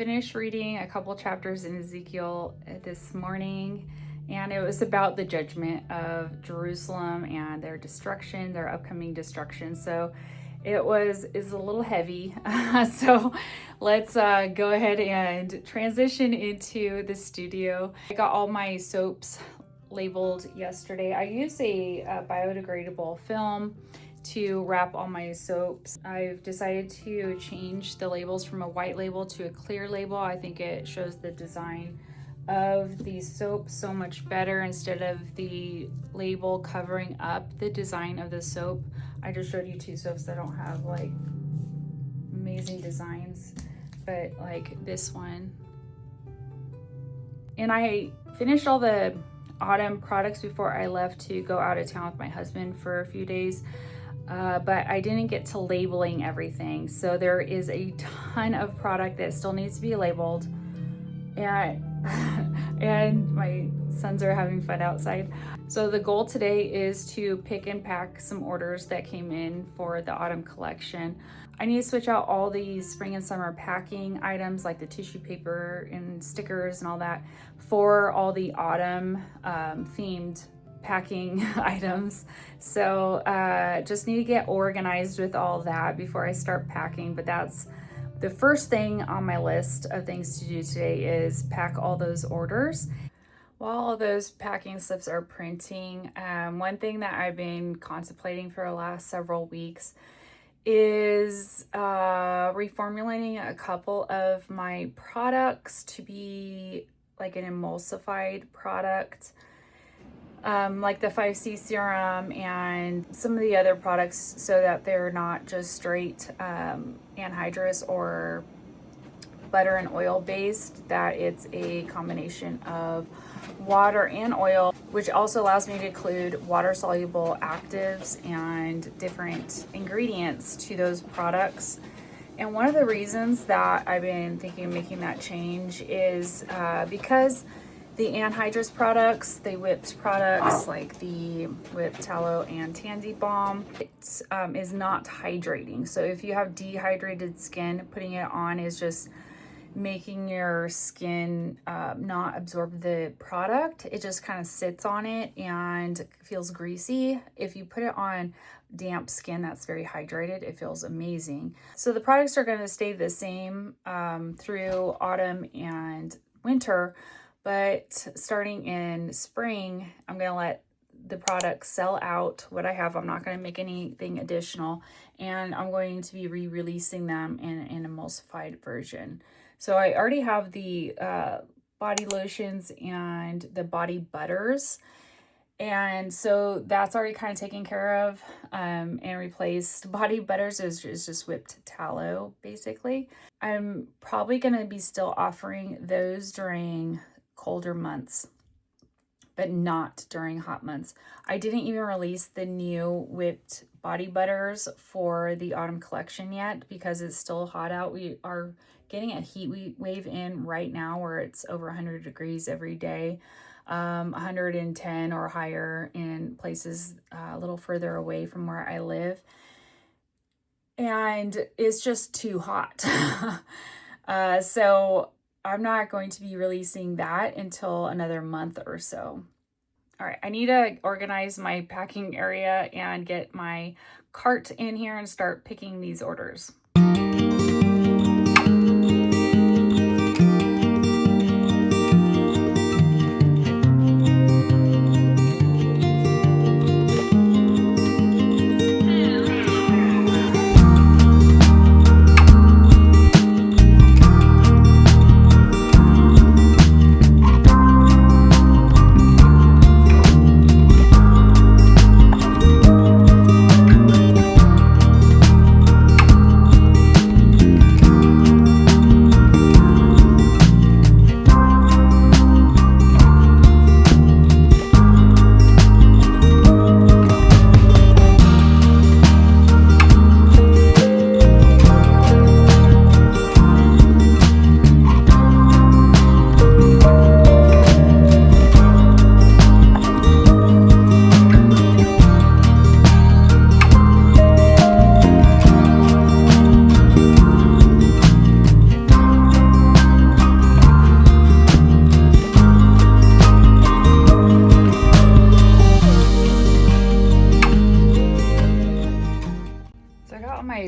finished reading a couple chapters in Ezekiel this morning, and it was about the judgment of Jerusalem and their destruction, their upcoming destruction. So is a little heavy. So let's go ahead and transition into the studio. I got all my soaps labeled yesterday. I use a biodegradable film to wrap all my soaps. I've decided to change the labels from a white label to a clear label. I think it shows the design of the soap so much better instead of the label covering up the design of the soap. I just showed you two soaps that don't have like amazing designs, but like this one. And I finished all the autumn products before I left to go out of town with my husband for a few days. But I didn't get to labeling everything. So there is a ton of product that still needs to be labeled. And my sons are having fun outside. So the goal today is to pick and pack some orders that came in for the autumn collection. I need to switch out all the spring and summer packing items like the tissue paper and stickers and all that for all the autumn themed packing items. So just need to get organized with all that before I start packing, but that's the first thing on my list of things to do today is pack all those orders. While all those packing slips are printing, one thing that I've been contemplating for the last several weeks is reformulating a couple of my products to be like an emulsified product. Like the 5C serum and some of the other products so that they're not just straight anhydrous or butter and oil based, that it's a combination of water and oil, which also allows me to include water soluble actives and different ingredients to those products. And one of the reasons that I've been thinking of making that change is because the anhydrous products, the whipped products like the whipped tallow and tansy balm, it is not hydrating. So if you have dehydrated skin, putting it on is just making your skin not absorb the product. It just kind of sits on it and feels greasy. If you put it on damp skin that's very hydrated, it feels amazing. So the products are going to stay the same through autumn and winter. But starting in spring, I'm going to let the product sell out what I have. I'm not going to make anything additional. And I'm going to be re-releasing them in an emulsified version. So I already have the body lotions and the body butters. And so that's already kind of taken care of and replaced. Body butters is just whipped tallow, basically. I'm probably going to be still offering those during colder months, but not during hot months. I didn't even release the new whipped body butters for the autumn collection yet because it's still hot out. We are getting a heat wave in right now where it's over 100 degrees every day, 110 or higher in places a little further away from where I live. And it's just too hot. So I'm not going to be releasing that until another month or so. All right, I need to organize my packing area and get my cart in here and start picking these orders.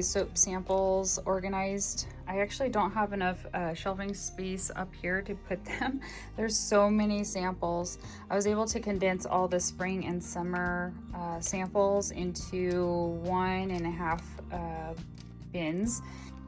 face soap samples organized. I actually don't have enough shelving space up here to put them. There's so many samples. I was able to condense all the spring and summer samples into 1.5 bins.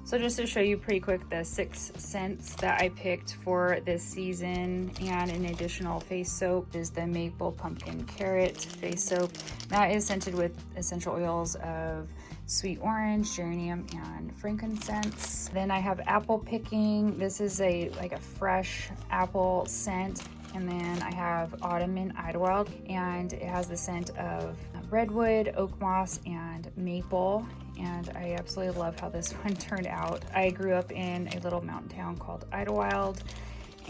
So just to show you pretty quick, the 6 scents that I picked for this season and an additional face soap is the Maple Pumpkin Carrot face soap. That is scented with essential oils of sweet orange, geranium, and frankincense. Then I have apple picking. This is like a fresh apple scent. And then I have Autumn in Idlewild, and it has the scent of redwood, oak moss, and maple. And I absolutely love how this one turned out. I grew up in a little mountain town called Idlewild,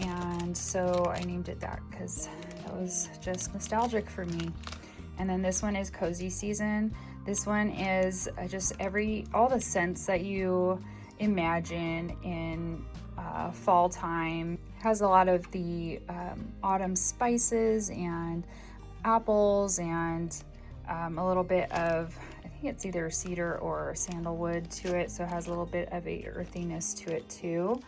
and so I named it that because that was just nostalgic for me. And then this one is Cozy Season. This one is just all the scents that you imagine in fall time. It has a lot of the autumn spices and apples and a little bit of, I think it's either cedar or sandalwood to it, so it has a little bit of a earthiness to it too.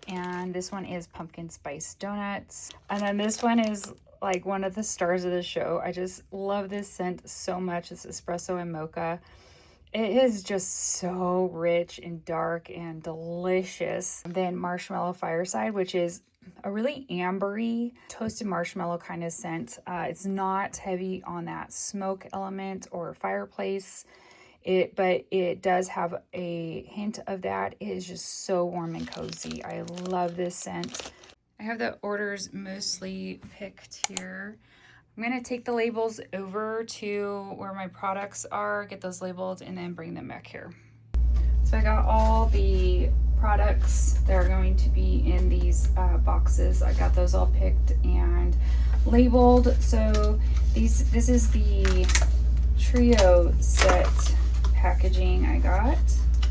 And this one is Pumpkin Spice Donuts. And then this one is like one of the stars of the show. I just love this scent so much. It's espresso and mocha. It is just so rich and dark and delicious. Then Marshmallow Fireside, which is a really ambery toasted marshmallow kind of scent. It's not heavy on that smoke element or fireplace, but it does have a hint of that. It is just so warm and cozy. I love this scent. I have the orders mostly picked here. I'm going to take the labels over to where my products are, get those labeled, and then bring them back here. So I got all the products that are going to be in these boxes. I got those all picked and labeled. So this is the trio set packaging I got.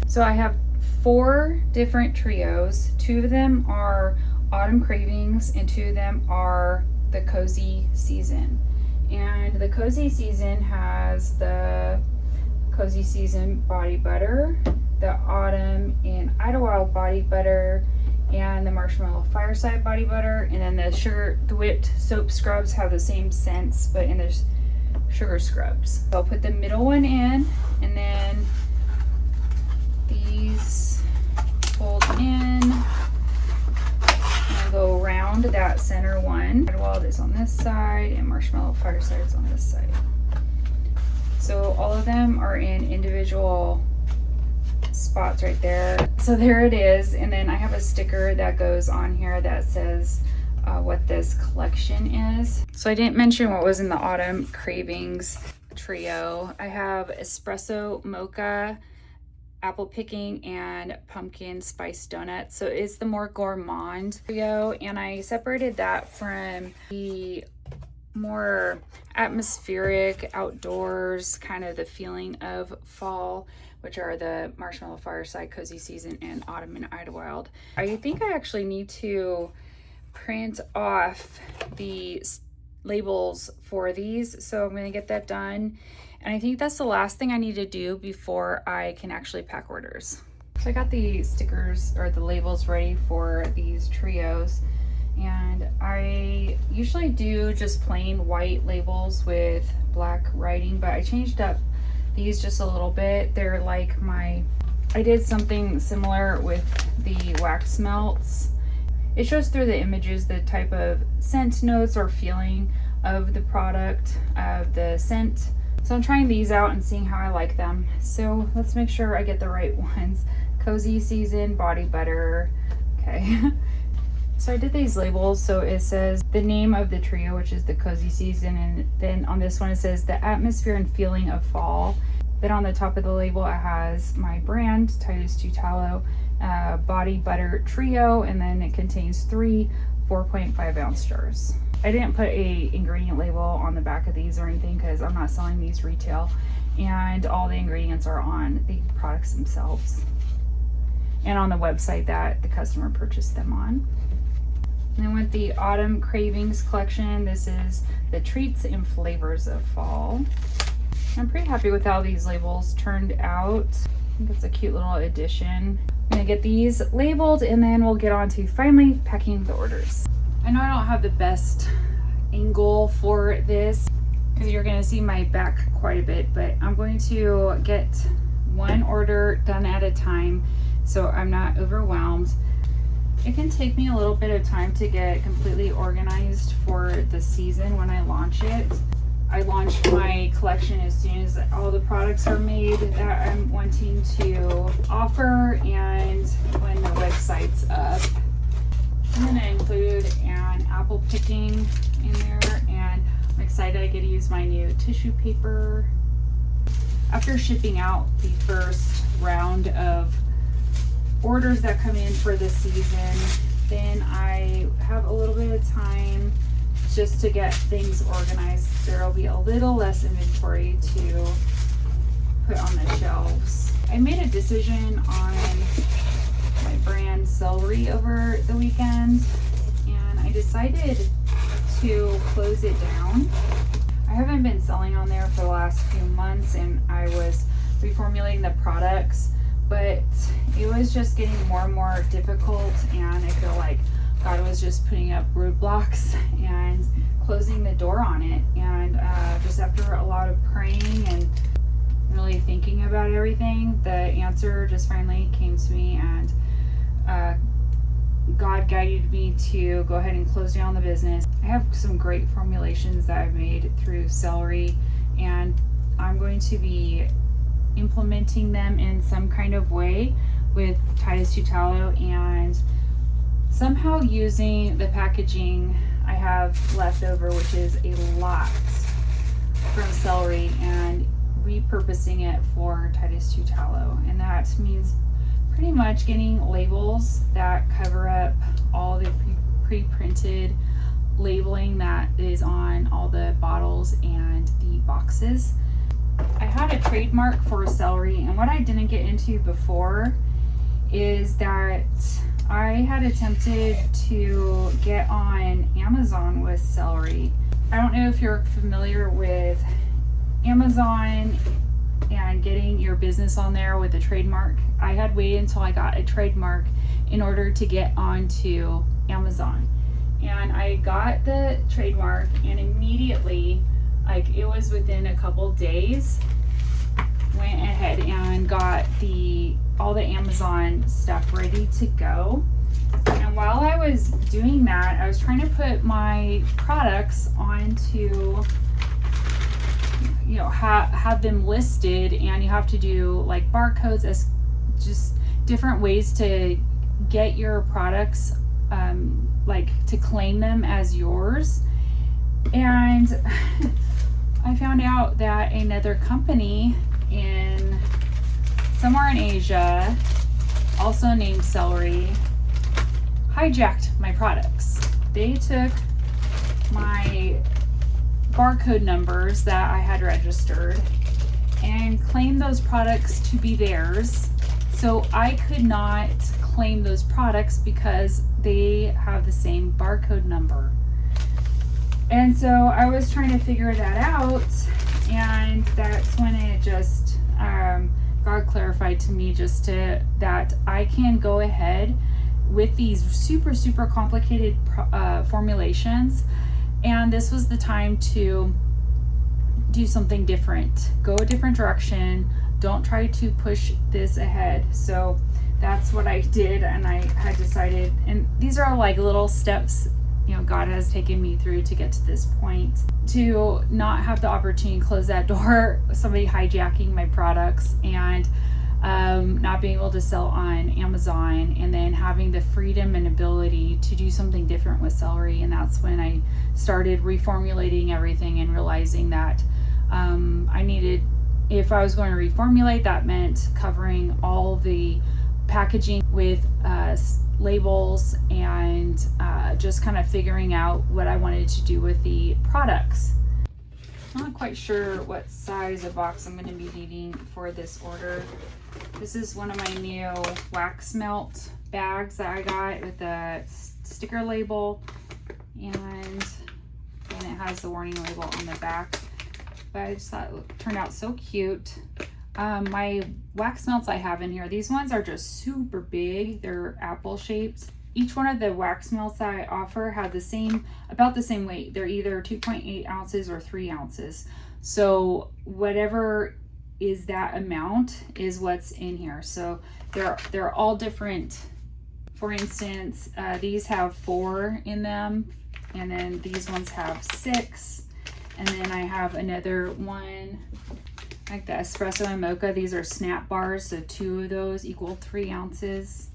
So I have 4 different trios. 2 of them are Autumn Cravings and 2 of them are the Cozy Season. And the Cozy Season has the Cozy Season body butter, the Autumn in Idlewild body butter, and the Marshmallow Fireside body butter. And then the whipped soap scrubs have the same scents, but in the sugar scrubs. So I'll put the middle one in, and then these fold in. Go around that center one. Idlewild is on this side and Marshmallow Fireside is on this side. So all of them are in individual spots right there. So there it is. And then I have a sticker that goes on here that says what this collection is. So I didn't mention what was in the Autumn Cravings trio. I have espresso mocha, apple picking, and pumpkin spice donuts. So it's the more gourmand trio, and I separated that from the more atmospheric outdoors, kind of the feeling of fall, which are the Marshmallow Fireside, Cozy Season, and Autumn in Idlewild. I think I actually need to print off the labels for these, so I'm going to get that done. And I think that's the last thing I need to do before I can actually pack orders. So I got the stickers or the labels ready for these trios. And I usually do just plain white labels with black writing, but I changed up these just a little bit. They're like I did something similar with the wax melts. It shows through the images the type of scent notes or feeling of the product, of the scent. So I'm trying these out and seeing how I like them. So let's make sure I get the right ones. Cozy Season body butter. Okay. So I did these labels. So it says the name of the trio, which is the Cozy Season. And then on this one, it says the atmosphere and feeling of fall. Then on the top of the label, it has my brand, Titus 2 Tallow body butter trio. And then it contains 3 4.5 ounce jars. I didn't put a ingredient label on the back of these or anything because I'm not selling these retail, and all the ingredients are on the products themselves and on the website that the customer purchased them on. And then with the Autumn Cravings collection, this is the treats and flavors of fall. I'm pretty happy with how these labels turned out. think it's a cute little addition. I'm gonna get these labeled and then we'll get on to finally packing the orders. I know I don't have the best angle for this because you're gonna see my back quite a bit, but I'm going to get one order done at a time so I'm not overwhelmed. It can take me a little bit of time to get completely organized for the season when I launch it. I launch my collection as soon as all the products are made that I'm wanting to offer and when the website's up. I'm gonna include an apple picking in there, and I'm excited I get to use my new tissue paper. After shipping out the first round of orders that come in for the season, then I have a little bit of time just to get things organized. There will be a little less inventory to put on the shelves. I made a decision on my brand Celery over the weekend, and I decided to close it down. I haven't been selling on there for the last few months, and I was reformulating the products, but it was just getting more and more difficult, and I feel like God was just putting up roadblocks and closing the door on it. And just after a lot of praying and really thinking about everything, the answer just finally came to me, and God guided me to go ahead and close down the business. I have some great formulations that I've made through Celery, and I'm going to be implementing them in some kind of way with Titus Tallow, and somehow using the packaging I have left over, which is a lot from Celery, and repurposing it for Titus Tallow. And that means pretty much getting labels that cover up all the pre-printed labeling that is on all the bottles and the boxes. I had a trademark for Celery, and what I didn't get into before is that I had attempted to get on Amazon with Celery. I don't know if you're familiar with Amazon and getting your business on there with a trademark. I had waited until I got a trademark in order to get onto Amazon. And I got the trademark, and immediately, like it was within a couple days, went ahead and got all the Amazon stuff ready to go. And while I was doing that, I was trying to put my products onto, you know, have them listed, and you have to do like barcodes, as just different ways to get your products, like to claim them as yours. And I found out that another company somewhere in Asia, also named Celery, hijacked my products. They took my barcode numbers that I had registered and claimed those products to be theirs. So I could not claim those products because they have the same barcode number. And so I was trying to figure that out, and that's when it just God clarified to me that I can go ahead with these super complicated formulations, and this was the time to do something different, go a different direction, don't try to push this ahead. So that's what I did, and I had decided, and these are like little steps, you know, God has taken me through to get to this point, to not have the opportunity to close that door, somebody hijacking my products, and not being able to sell on Amazon, and then having the freedom and ability to do something different with Celery. And that's when I started reformulating everything and realizing that I needed, if I was going to reformulate, that meant covering all the packaging with labels, and just kind of figuring out what I wanted to do with the products. I'm not quite sure what size of box I'm going to be needing for this order. This is one of my new wax melt bags that I got with a sticker label, and then it has the warning label on the back. But I just thought it turned out so cute. My wax melts I have in here, these ones are just super big. They're apple shaped. Each one of the wax melts that I offer have about the same weight. They're either 2.8 ounces or 3 ounces. So whatever is that amount is what's in here. So they're all different. For instance, these have 4 in them, and then these ones have 6. And then I have another one like the espresso and mocha. These are snap bars, so 2 of those equal 3 ounces.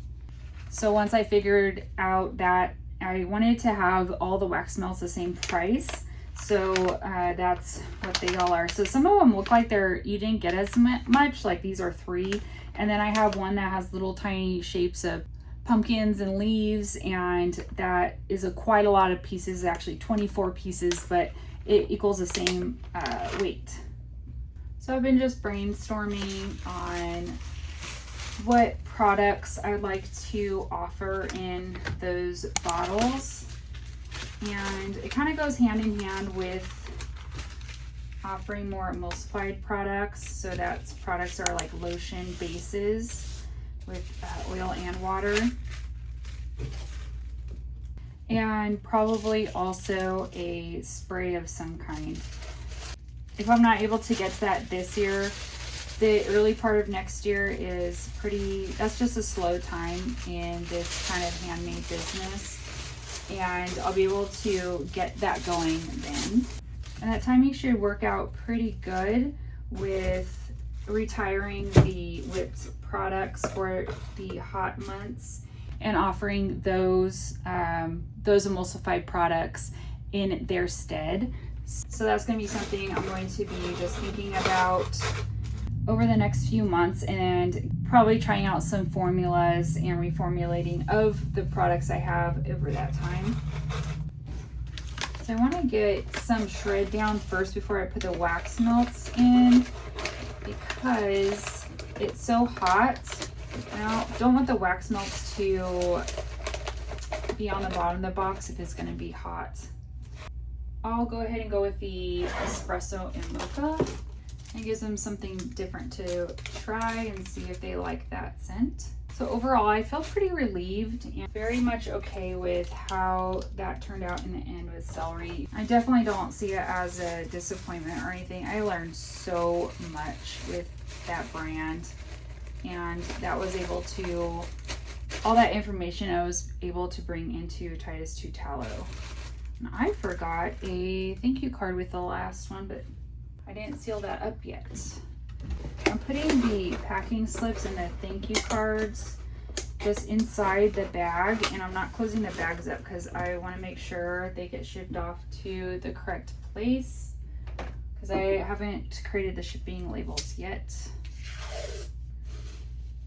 So once I figured out that I wanted to have all the wax melts the same price, so that's what they all are. So some of them look like you didn't get as much, like these are 3. And then I have one that has little tiny shapes of pumpkins and leaves, and that is quite a lot of pieces, actually 24 pieces, but it equals the same weight. So I've been just brainstorming on what products I would like to offer in those bottles, and it kind of goes hand in hand with offering more emulsified products. So that's products are like lotion bases with oil and water, and probably also a spray of some kind. If I'm not able to get to that this year, the early part of next year is that's just a slow time in this kind of handmade business, and I'll be able to get that going then. And that timing should work out pretty good with retiring the whipped products for the hot months and offering those emulsified products in their stead. So that's going to be something I'm going to be just thinking about over the next few months, and probably trying out some formulas and reformulating of the products I have over that time. So I want to get some shred down first before I put the wax melts in, because it's so hot. I don't want the wax melts to be on the bottom of the box if it's going to be hot. I'll go ahead and go with the espresso and mocha. It gives them something different to try and see if they like that scent. So overall, I felt pretty relieved and very much okay with how that turned out in the end with celery. I definitely don't see it as a disappointment or anything. I learned so much with that brand, and all that information I was able to bring into Titus 2 Tallow. And I forgot a thank you card with the last one, but I didn't seal that up yet. I'm putting the packing slips and the thank you cards just inside the bag, and I'm not closing the bags up because I want to make sure they get shipped off to the correct place, because I haven't created the shipping labels yet.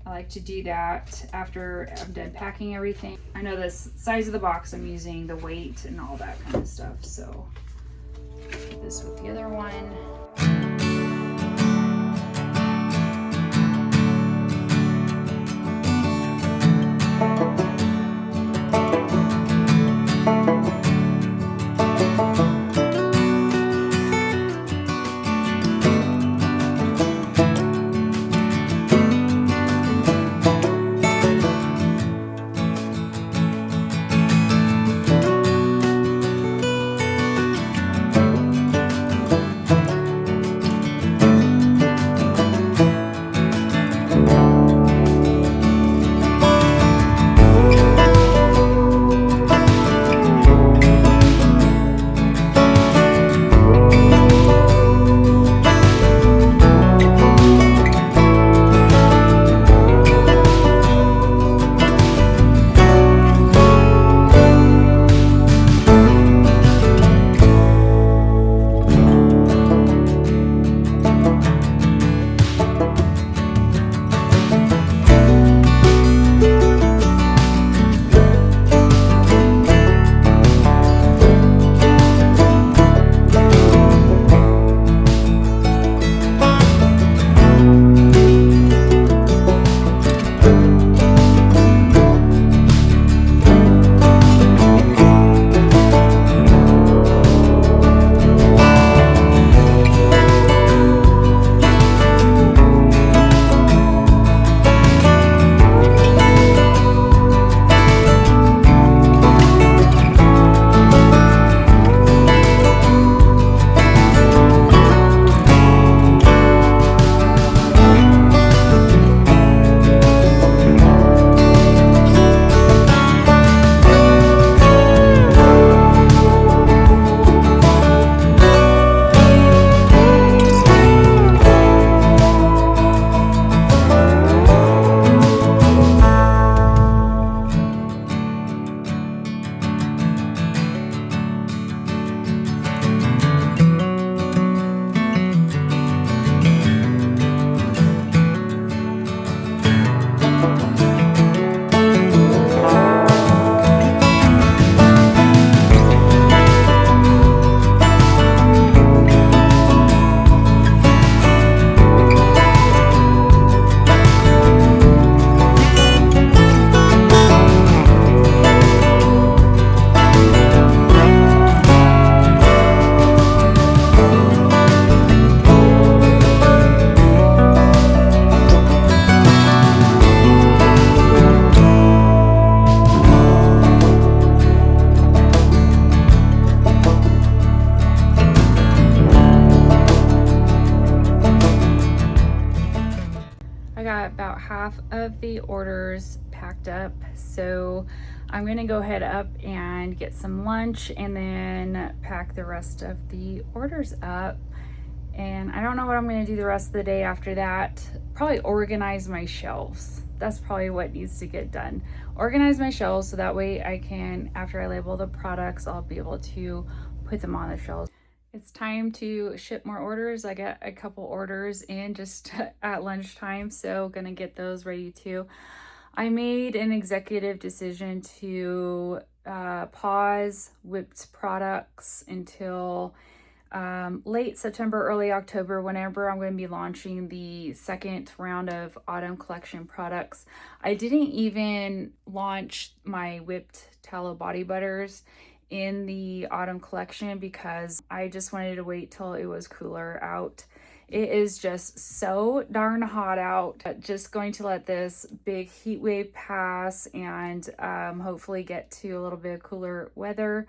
I like to do that after I'm done packing everything. I know the size of the box I'm using, the weight and all that kind of stuff, so put this with the other one. got about half of the orders packed up, so I'm gonna go head up and get some lunch and then pack the rest of the orders up. And I don't know what I'm gonna do the rest of the day after that. Probably organize my shelves. That's probably what needs to get done. Organize my shelves so that way I can, after I label the products, I'll be able to put them on the shelves. It's time to ship more orders. I got a couple orders in just at lunchtime, so gonna get those ready too. I made an executive decision to pause whipped products until late September, early October, whenever I'm going to be launching the second round of autumn collection products. I didn't even launch my whipped tallow body butters in the autumn collection because I just wanted to wait till it was cooler out. It is just so darn hot out. Just going to let this big heat wave pass and hopefully get to a little bit of cooler weather.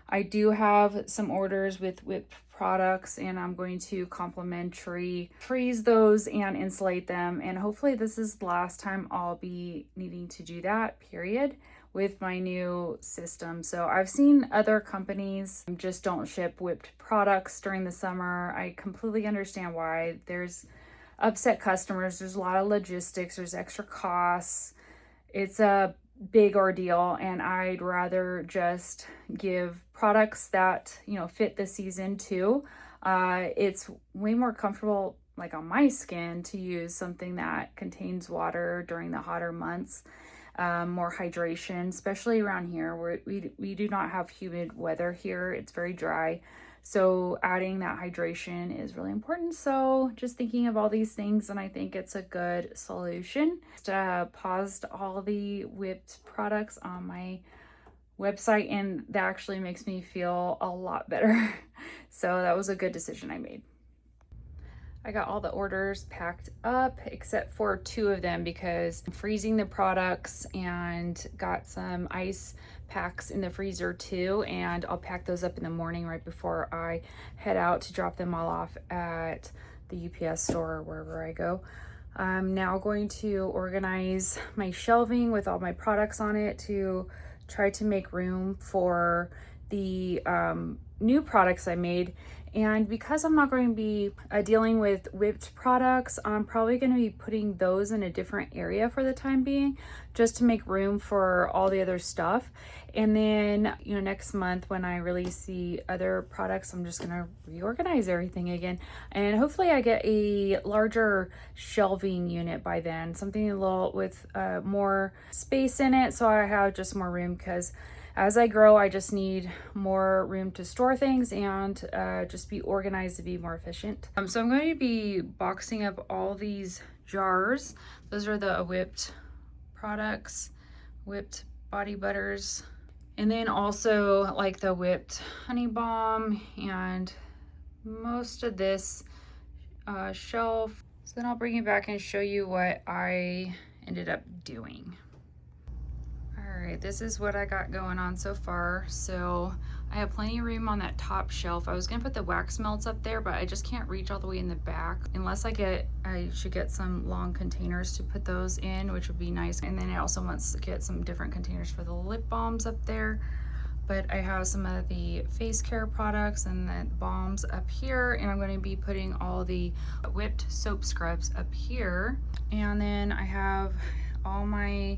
I do have some orders with whipped products and I'm going to complimentary freeze those and insulate them. And hopefully this is the last time I'll be needing to do that, period, with my new system. So I've seen other companies just don't ship whipped products during the summer. I completely understand why. There's upset customers, there's a lot of logistics, there's extra costs. It's a big ordeal, and I'd rather just give products that, you know, fit the season too. It's way more comfortable, like on my skin, to use something that contains water during the hotter months. More hydration, especially around here where we do not have humid weather here. It's very dry. So adding that hydration is really important. So just thinking of all these things, and I think it's a good solution. Just paused all the whipped products on my website, and that actually makes me feel a lot better. So that was a good decision I made. I got all the orders packed up except for 2 of them because I'm freezing the products and got some ice packs in the freezer too, and I'll pack those up in the morning right before I head out to drop them all off at the UPS store or wherever I go. I'm now going to organize my shelving with all my products on it to try to make room for the new products I made. And because I'm not going to be dealing with whipped products, I'm probably going to be putting those in a different area for the time being, just to make room for all the other stuff. And then, you know, next month when I release the other products, I'm just going to reorganize everything again. And hopefully I get a larger shelving unit by then, something a little with more space in it, so I have just more room, because as I grow, I just need more room to store things and just be organized to be more efficient. So I'm going to be boxing up all these jars. Those are the whipped products, whipped body butters, and then also like the whipped honey balm and most of this shelf. So then I'll bring you back and show you what I ended up doing. Alright, this is what I got going on so far. So I have plenty of room on that top shelf. I was gonna put the wax melts up there, but I just can't reach all the way in the back. Unless I should get some long containers to put those in, which would be nice. And then I also want to get some different containers for the lip balms up there. But I have some of the face care products and the balms up here, and I'm going to be putting all the whipped soap scrubs up here. And then I have all my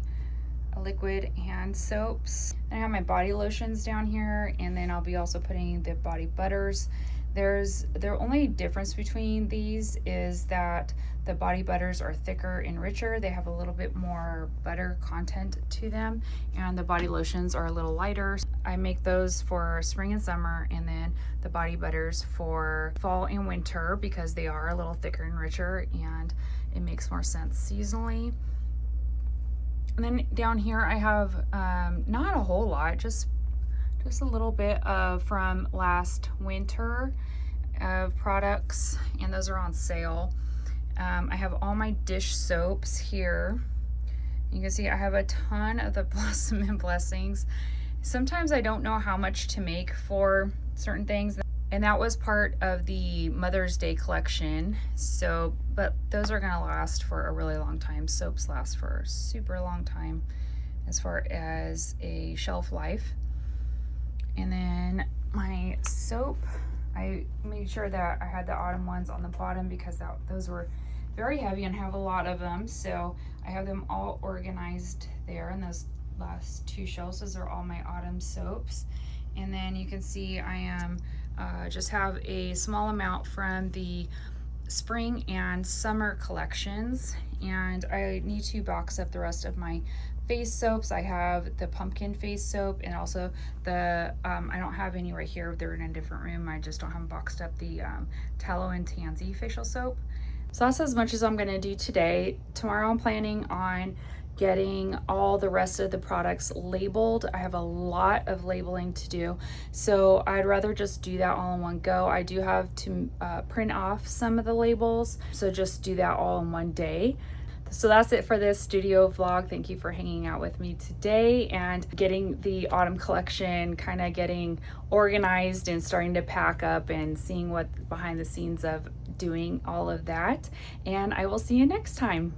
liquid hand soaps. I have my body lotions down here, and then I'll be also putting the body butters. The only difference between these is that the body butters are thicker and richer. They have a little bit more butter content to them, and the body lotions are a little lighter. I make those for spring and summer, and then the body butters for fall and winter because they are a little thicker and richer, and it makes more sense seasonally. And then down here I have not a whole lot, just a little bit of from last winter of products, and those are on sale. I have all my dish soaps here. You can see I have a ton of the Blossom and Blessings. Sometimes I don't know how much to make for certain things. And that was part of the Mother's Day collection. So, but those are gonna last for a really long time. Soaps last for a super long time as far as a shelf life. And then my soap, I made sure that I had the autumn ones on the bottom because those were very heavy and have a lot of them. So I have them all organized there in those last two shelves. Those are all my autumn soaps. And then you can see I am just have a small amount from the spring and summer collections, and I need to box up the rest of my face soaps. I have the pumpkin face soap, and also the I don't have any right here, they're in a different room. I just don't have them boxed up, the tallow and tansy facial soap. So that's as much as I'm gonna do today. Tomorrow I'm planning on getting all the rest of the products labeled. I have a lot of labeling to do, so I'd rather just do that all in one go. I do have to print off some of the labels, so just do that all in one day. So that's it for this studio vlog. Thank you for hanging out with me today and getting the autumn collection, kind of getting organized and starting to pack up and seeing what behind the scenes of doing all of that. And I will see you next time.